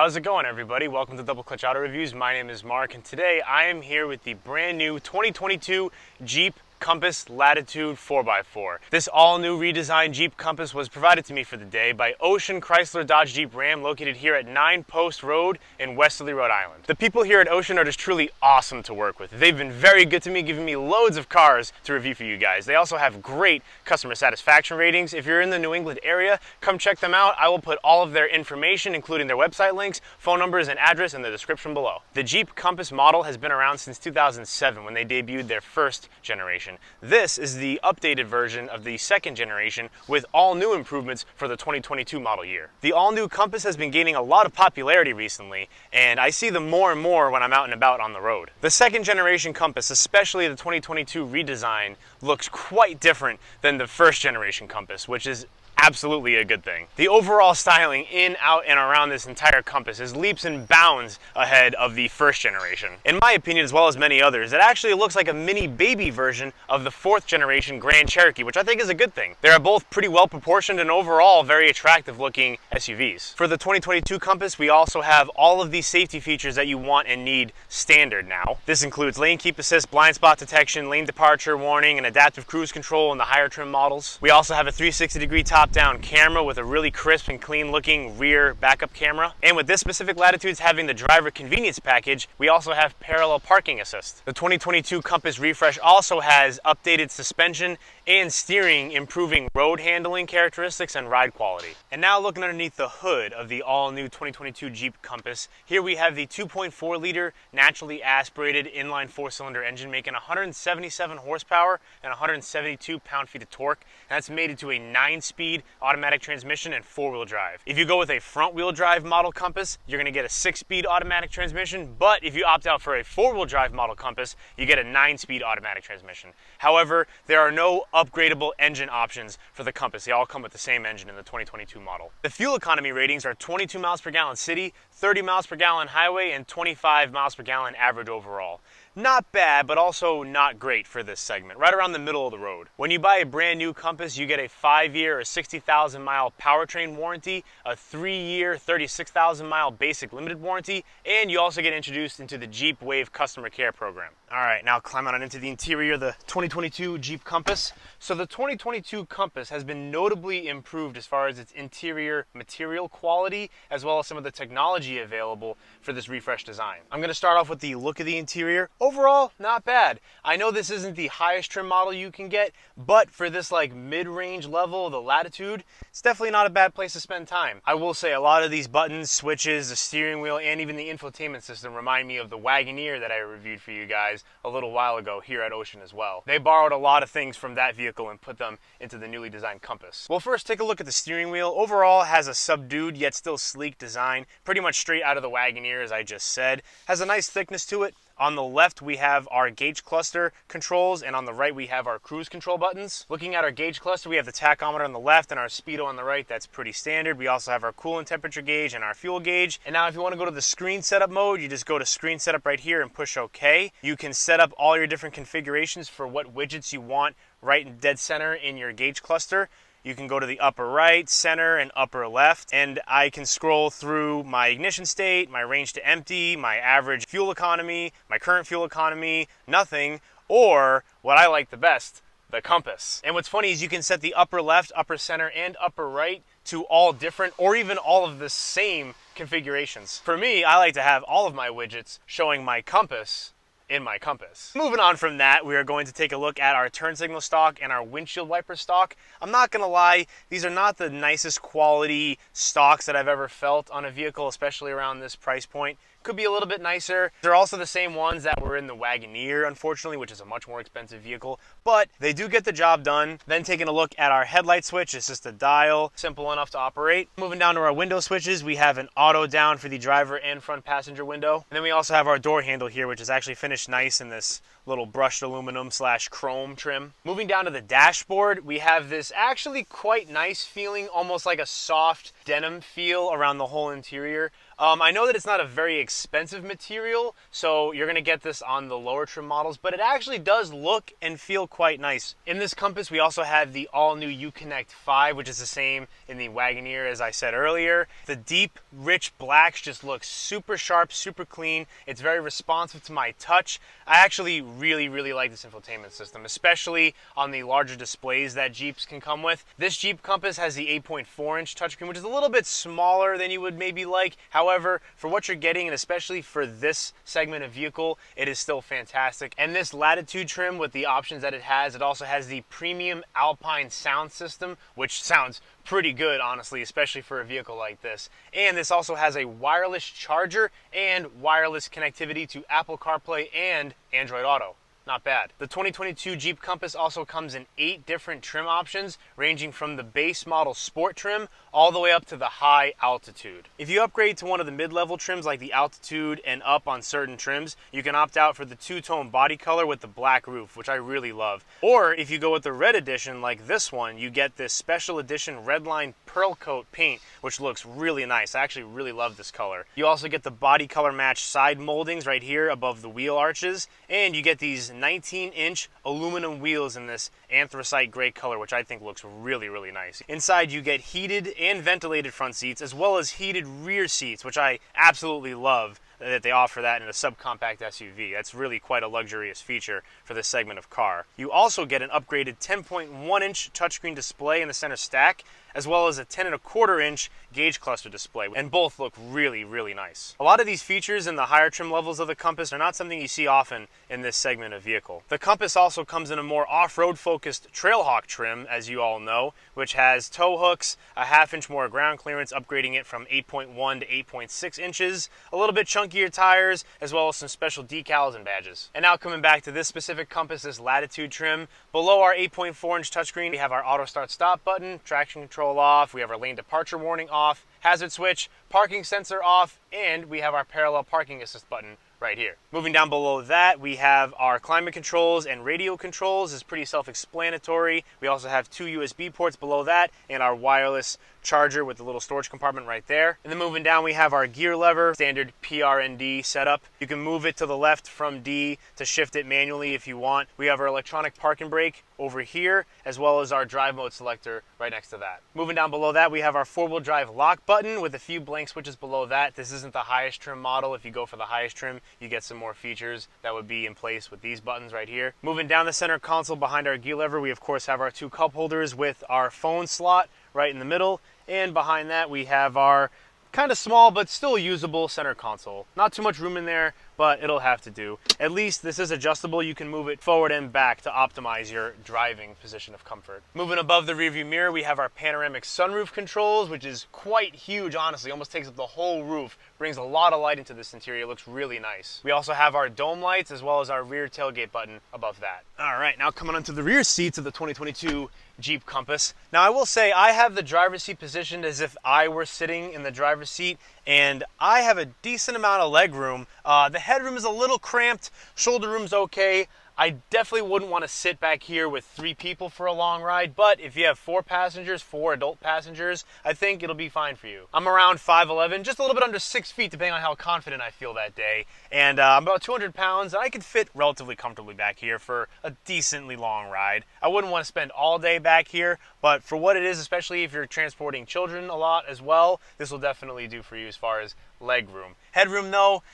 How's it going, everybody? Welcome to Double Clutch Auto Reviews. My name is Mark, and today I am here with the brand new 2022 Jeep Compass Latitude 4x4. This all-new redesigned Jeep Compass was provided to me for the day by Ocean Chrysler Dodge Jeep Ram, located here at 9 Post Road in Westerly, Rhode Island. The people here at Ocean are just truly awesome to work with. They've been very good to me, giving me loads of cars to review for you guys. They also have great customer satisfaction ratings. If you're in the New England area, come check them out. I will put all of their information, including their website links, phone numbers, and address in the description below. The Jeep Compass model has been around since 2007 when they debuted their first generation. This is the updated version of the second generation with all new improvements for the 2022 model year. The all-new Compass has been gaining a lot of popularity recently, and I see them more and more when I'm out and about on the road. The second generation Compass, especially the 2022 redesign, looks quite different than the first generation Compass, which is absolutely a good thing. The overall styling in, out, and around this entire Compass is leaps and bounds ahead of the first generation. In my opinion, as well as many others, it actually looks like a mini baby version of the fourth generation Grand Cherokee, which I think is a good thing. They are both pretty well proportioned and overall very attractive looking SUVs. For the 2022 Compass, we also have all of these safety features that you want and need standard now. This includes lane keep assist, blind spot detection, lane departure warning, and adaptive cruise control in the higher trim models. We also have a 360-degree top-down camera with a really crisp and clean looking rear backup camera. And with this specific Latitude's having the driver convenience package, we also have parallel parking assist. The 2022 Compass refresh also has updated suspension and steering, improving road handling characteristics and ride quality. And now looking underneath the hood of the all-new 2022 Jeep Compass, here we have the 2.4 liter naturally aspirated inline 4-cylinder engine making 177 horsepower and 172 pound-feet of torque. And that's mated to a 9-speed automatic transmission and 4-wheel drive. If you go with a front-wheel drive model Compass, you're going to get a 6-speed automatic transmission, but if you opt out for a 4-wheel drive model Compass, you get a 9-speed automatic transmission. However, there are no upgradable engine options for the Compass. They all come with the same engine in the 2022 model. The fuel economy ratings are 22 miles per gallon city, 30 miles per gallon highway, and 25 miles per gallon average overall. Not bad, but also not great for this segment, right around the middle of the road. When you buy a brand new Compass, you get a 5-year or 60,000 mile powertrain warranty, a 3-year, 36,000 mile basic limited warranty, and you also get introduced into the Jeep Wave customer care program. All right, now climbing on into the interior of the 2022 Jeep Compass. So the 2022 Compass has been notably improved as far as its interior material quality, as well as some of the technology available for this refreshed design. I'm gonna start off with the look of the interior. Overall, not bad. I know this isn't the highest trim model you can get, but for this like mid-range level, the Latitude, it's definitely not a bad place to spend time. I will say a lot of these buttons, switches, the steering wheel, and even the infotainment system remind me of the Wagoneer that I reviewed for you guys a little while ago here at Ocean as well. They borrowed a lot of things from that vehicle and put them into the newly designed Compass. Well, first take a look at the steering wheel. Overall, it has a subdued yet still sleek design, pretty much straight out of the Wagoneer, as I just said. Has a nice thickness to it. On the left, we have our gauge cluster controls, and on the right, we have our cruise control buttons. Looking at our gauge cluster, we have the tachometer on the left and our speedo on the right. That's pretty standard. We also have our coolant temperature gauge and our fuel gauge. And now if you want to go to the screen setup mode, you just go to screen setup right here and push OK. You can set up all your different configurations for what widgets you want right in dead center in your gauge cluster. You can go to the upper right, center, and upper left, and I can scroll through my ignition state, my range to empty, my average fuel economy, my current fuel economy, nothing, or what I like the best, the compass. And what's funny is you can set the upper left, upper center, and upper right to all different or even all of the same configurations. For me, I like to have all of my widgets showing my compass in my Compass. Moving on from that, we are going to take a look at our turn signal stock and our windshield wiper stock. I'm not gonna lie, these are not the nicest quality stocks that I've ever felt on a vehicle, especially around this price point. Could be a little bit nicer. They're also the same ones that were in the Wagoneer, unfortunately, which is a much more expensive vehicle, but they do get the job done. Then taking a look at our headlight switch, it's just a dial, simple enough to operate. Moving down to our window switches, we have an auto down for the driver and front passenger window. And then we also have our door handle here, which is actually finished nice in this little brushed aluminum / chrome trim. Moving down to the dashboard, we have this actually quite nice feeling, almost like a soft denim feel around the whole interior. I know that it's not a very expensive material, so you're going to get this on the lower trim models, but it actually does look and feel quite nice. In this Compass, we also have the all-new Uconnect 5, which is the same in the Wagoneer as I said earlier. The deep, rich blacks just look super sharp, super clean. It's very responsive to my touch. I actually really like this infotainment system, especially on the larger displays that Jeeps can come with. This Jeep Compass has the 8.4-inch touchscreen, which is a little bit smaller than you would maybe like. However, for what you're getting, and especially for this segment of vehicle, it is still fantastic. And this Latitude trim, with the options that it also has the premium Alpine sound system, which sounds pretty good, honestly, especially for a vehicle like this. And this also has a wireless charger and wireless connectivity to Apple CarPlay and Android Auto. Not bad. The 2022 Jeep Compass also comes in 8 different trim options, ranging from the base model Sport trim all the way up to the high altitude. If you upgrade to one of the mid-level trims like the Altitude and up on certain trims, you can opt out for the two-tone body color with the black roof, which I really love. Or if you go with the red edition like this one, you get this special edition Redline Pearl Coat paint, which looks really nice. I actually really love this color. You also get the body color match side moldings right here above the wheel arches, and you get these 19-inch aluminum wheels in this anthracite gray color, which I think looks really nice. Inside you get heated and ventilated front seats, as well as heated rear seats, which I absolutely love that they offer that in a subcompact SUV. That's really quite a luxurious feature for this segment of car. You also get an upgraded 10.1-inch touchscreen display in the center stack, as well as a 10.25-inch gauge cluster display, and both look really nice. A lot of these features in the higher trim levels of the Compass are not something you see often in this segment of vehicle. The Compass also comes in a more off-road focused Trailhawk trim, as you all know, which has tow hooks, a half-inch more ground clearance, upgrading it from 8.1 to 8.6 inches, a little bit chunkier tires, as well as some special decals and badges. And now coming back to this specific Compass, this Latitude trim, below our 8.4-inch touchscreen, we have our auto start stop button, traction control off, we have our lane departure warning off, hazard switch, parking sensor off, and we have our parallel parking assist button right here. Moving down below that, we have our climate controls and radio controls. Is pretty self-explanatory. We also have 2 USB ports below that and our wireless charger with the little storage compartment right there. And then moving down, we have our gear lever, standard PRND setup. You can move it to the left from D to shift it manually if you want. We have our electronic park and brake over here, as well as our drive mode selector right next to that. Moving down below that, we have our 4-wheel drive lock button with a few blank switches below that. This isn't the highest trim model. If you go for the highest trim, you get some more features that would be in place with these buttons right here. Moving down the center console behind our gear lever, we of course have our 2 cup holders with our phone slot right in the middle, and behind that we have our kind of small but still usable center console. Not too much room in there, but it'll have to do. At least this is adjustable. You can move it forward and back to optimize your driving position of comfort. Moving above the rearview mirror, we have our panoramic sunroof controls, which is quite huge, honestly. Almost takes up the whole roof. Brings a lot of light into this interior. It looks really nice. We also have our dome lights, as well as our rear tailgate button above that. All right, now coming onto the rear seats of the 2022 Jeep Compass. Now I will say I have the driver's seat positioned as if I were sitting in the driver's seat, and I have a decent amount of leg room. The headroom is a little cramped, shoulder room's okay. I definitely wouldn't want to sit back here with 3 people for a long ride, but if you have 4 passengers, 4 adult passengers, I think it'll be fine for you. I'm around 5'11", just a little bit under 6 feet depending on how confident I feel that day, and I'm about 200 pounds, and I could fit relatively comfortably back here for a decently long ride. I wouldn't want to spend all day back here, but for what it is, especially if you're transporting children a lot as well, this will definitely do for you as far as leg room. Headroom though,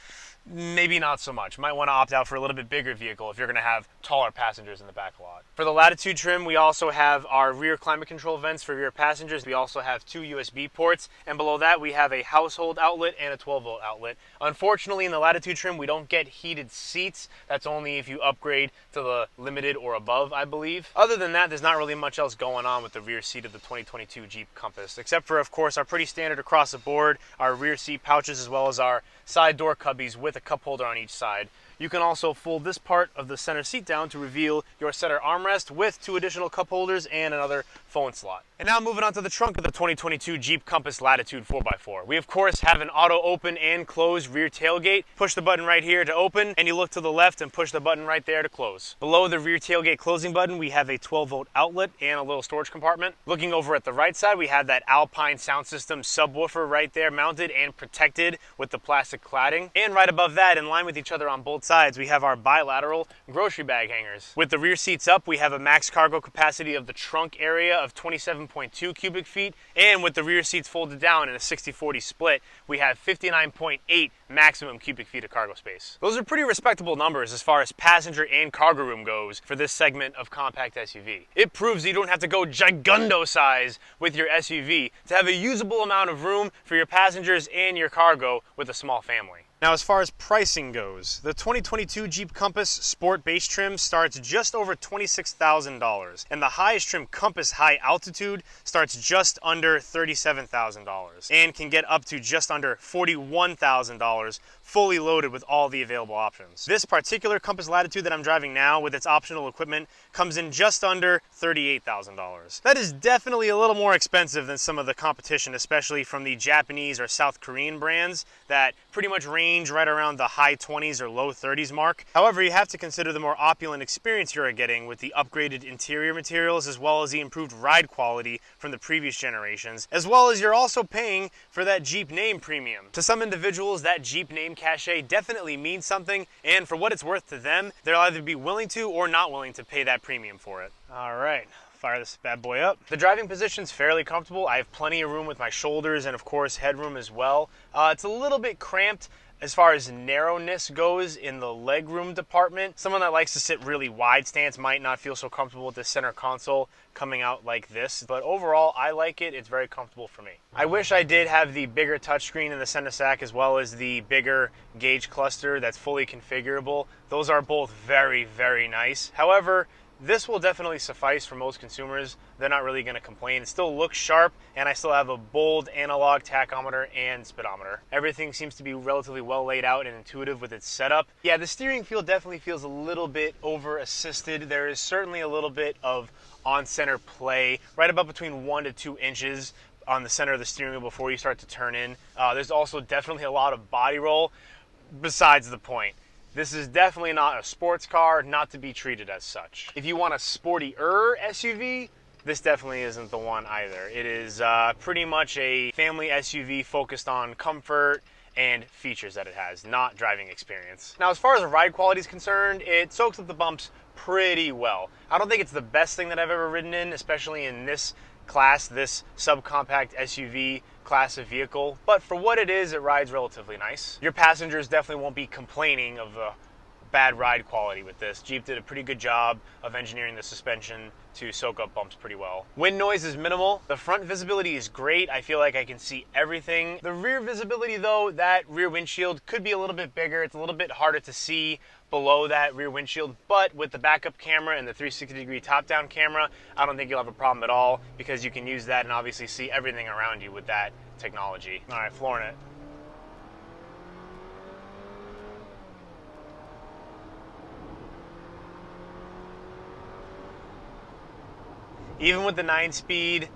maybe not so much. Might want to opt out for a little bit bigger vehicle if you're going to have taller passengers in the back lot. For the Latitude trim, we also have our rear climate control vents for rear passengers. We also have 2 USB ports, and below that we have a household outlet and a 12-volt outlet. Unfortunately, in the Latitude trim, we don't get heated seats. That's only if you upgrade to the limited or above, I believe. Other than that, there's not really much else going on with the rear seat of the 2022 Jeep Compass, except for, of course, our pretty standard across the board, our rear seat pouches, as well as our side door cubbies with a cup holder on each side. You can also fold this part of the center seat down to reveal your center armrest with 2 additional cup holders and another phone slot. And now moving on to the trunk of the 2022 Jeep Compass Latitude 4x4. We of course have an auto open and close rear tailgate. Push the button right here to open, and you look to the left and push the button right there to close. Below the rear tailgate closing button, we have a 12-volt outlet and a little storage compartment. Looking over at the right side, we have that Alpine sound system subwoofer right there mounted and protected with the plastic cladding. And right above that, in line with each other on both sides, we have our bilateral grocery bag hangers. With the rear seats up, we have a max cargo capacity of the trunk area of 27.2 cubic feet, and with the rear seats folded down in a 60-40 split, we have 59.8 maximum cubic feet of cargo space. Those are pretty respectable numbers as far as passenger and cargo room goes for this segment of compact SUV. It proves that you don't have to go gigundo size with your SUV to have a usable amount of room for your passengers and your cargo with a small family. Now, as far as pricing goes, the 2022 Jeep Compass Sport base trim starts just over $26,000, and the highest trim Compass High Altitude starts just under $37,000 and can get up to just under $41,000 fully loaded with all the available options. This particular Compass Latitude that I'm driving now with its optional equipment comes in just under $38,000. That is definitely a little more expensive than some of the competition, especially from the Japanese or South Korean brands that pretty much range right around the high 20s or low 30s mark. However, you have to consider the more opulent experience you're getting with the upgraded interior materials as well as the improved ride quality from the previous generations, as well as you're also paying for that Jeep name premium. To some individuals, that Jeep name cachet definitely means something, and for what it's worth to them, they'll either be willing to or not willing to pay that premium for it. All right. Fire this bad boy up. The driving position's fairly comfortable. I have plenty of room with my shoulders and of course headroom as well. It's a little bit cramped as far as narrowness goes in the legroom department. Someone that likes to sit really wide stance might not feel so comfortable with the center console coming out like this, but overall I like it. It's very comfortable for me. I wish I did have the bigger touchscreen in the center stack as well as the bigger gauge cluster that's fully configurable. Those are both very, very nice. However, this will definitely suffice for most consumers. They're not really going to complain. It still looks sharp, and I still have a bold analog tachometer and speedometer. Everything seems to be relatively well laid out and intuitive with its setup. Yeah, the steering feel definitely feels a little bit over-assisted. There is certainly a little bit of on-center play, right about between 1 to 2 inches on the center of the steering wheel before you start to turn in. There's also definitely a lot of body roll. Besides the point, this is definitely not a sports car, not to be treated as such. If you want a sportier SUV, this definitely isn't the one either. It is pretty much a family SUV focused on comfort and features that it has, not driving experience. Now, as far as the ride quality is concerned, it soaks up the bumps pretty well. I don't think it's the best thing that I've ever ridden in, especially in this class, this subcompact SUV class of vehicle, but for what it is, it rides relatively nice. Your passengers definitely won't be complaining of the bad ride quality with this. Jeep did a pretty good job of engineering the suspension to soak up bumps pretty well. Wind noise is minimal. The front visibility is great. I feel like I can see everything. The rear visibility though, that rear windshield could be a little bit bigger. It's a little bit harder to see below that rear windshield, but with the backup camera and the 360-degree top-down camera, I don't think you'll have a problem at all because you can use that and obviously see everything around you with that technology. All right, flooring it. Even with the 9-speed,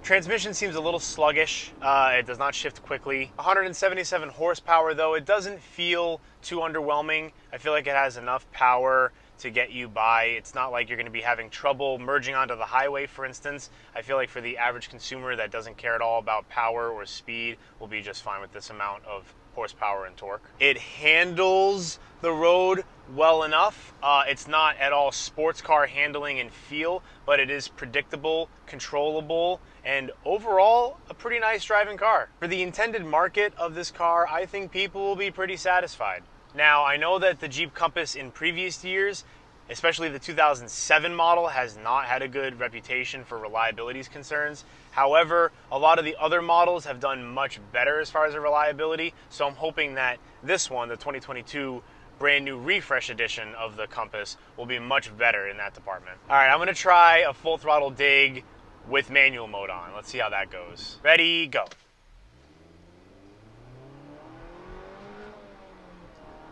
transmission seems a little sluggish. It does not shift quickly. 177 horsepower though, it doesn't feel too underwhelming. I feel like it has enough power to get you by. It's not like you're going to be having trouble merging onto the highway, for instance. I feel like for the average consumer that doesn't care at all about power or speed will be just fine with this amount of horsepower and torque. It handles the road well enough. It's not at all sports car handling and feel, but it is predictable, controllable, and overall a pretty nice driving car. For the intended market of this car, I think people will be pretty satisfied. Now, I know that the Jeep Compass in previous years, especially the 2007 model, has not had a good reputation for reliability concerns. However, a lot of the other models have done much better as far as the reliability, so I'm hoping that this one, the 2022 brand new refresh edition of the Compass, will be much better in that department. All right, I'm gonna try a full throttle dig with manual mode on. Let's see how that goes. Ready, go.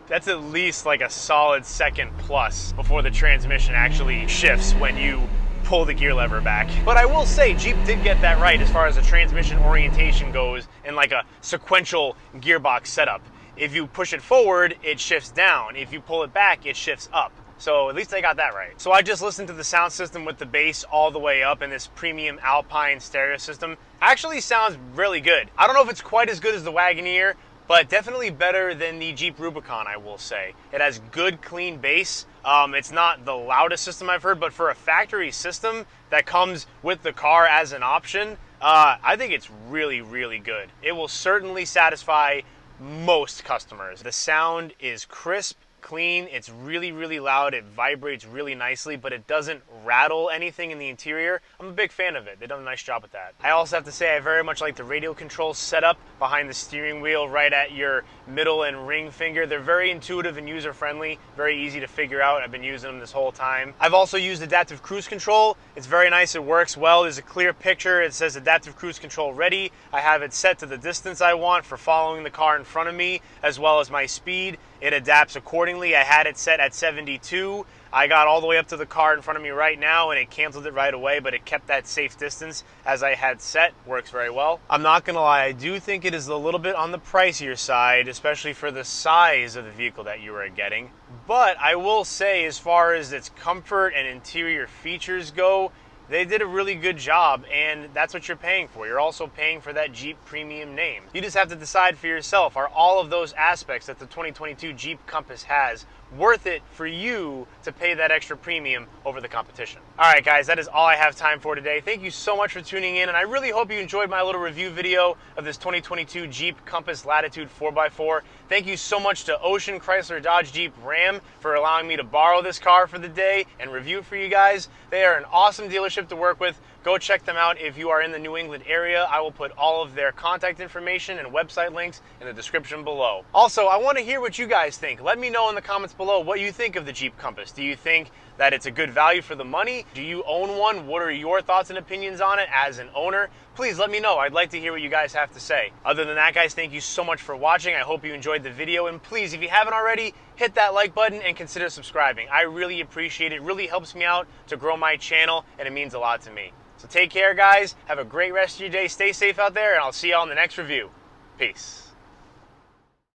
That's at least like a solid second plus before the transmission actually shifts when you pull the gear lever back. But I will say Jeep did get that right as far as the transmission orientation goes in like a sequential gearbox setup. If you push it forward, it shifts down. If you pull it back, it shifts up. So at least they got that right. So I just listened to the sound system with the bass all the way up, and this premium Alpine stereo system actually sounds really good. I don't know if it's quite as good as the Wagoneer, but definitely better than the Jeep Rubicon, I will say. It has good, clean bass. It's not the loudest system I've heard, but for a factory system that comes with the car as an option, I think it's really, really good. It will certainly satisfy most customers. The sound is crisp, clean, it's really, really loud, it vibrates really nicely, but it doesn't rattle anything in the interior. I'm a big fan of it. They've done a nice job with that. I also have to say I very much like the radio control setup behind the steering wheel right at your middle and ring finger. They're very intuitive and user-friendly, very easy to figure out. I've been using them this whole time. I've also used adaptive cruise control. It's very nice, it works well. There's a clear picture. It says adaptive cruise control ready. I have it set to the distance I want for following the car in front of me, as well as my speed. It adapts accordingly. I had it set at 72. I got all the way up to the car in front of me right now and it canceled it right away, but it kept that safe distance as I had set. Works very well. I'm not gonna lie, I do think it is a little bit on the pricier side, especially for the size of the vehicle that you are getting. But I will say, as far as its comfort and interior features go, they did a really good job, and that's what you're paying for. You're also paying for that Jeep premium name. You just have to decide for yourself, are all of those aspects that the 2022 Jeep Compass has worth it for you to pay that extra premium over the competition? All right, guys, that is all I have time for today. Thank you so much for tuning in, and I really hope you enjoyed my little review video of this 2022 Jeep Compass Latitude 4x4. Thank you so much to Ocean, Chrysler, Dodge, Jeep, Ram for allowing me to borrow this car for the day and review it for you guys. They are an awesome dealership to work with. Go check them out if you are in the New England area. I will put all of their contact information and website links in the description below. Also, I want to hear what you guys think. Let me know in the comments below what you think of the Jeep Compass. Do you think that it's a good value for the money? Do you own one? What are your thoughts and opinions on it as an owner? Please let me know. I'd like to hear what you guys have to say. Other than that, guys, thank you so much for watching. I hope you enjoyed the video, and please, if you haven't already, hit that like button and consider subscribing. I really appreciate it. It really helps me out to grow my channel, and it means a lot to me. So take care, guys. Have a great rest of your day. Stay safe out there, and I'll see you all in the next review. Peace.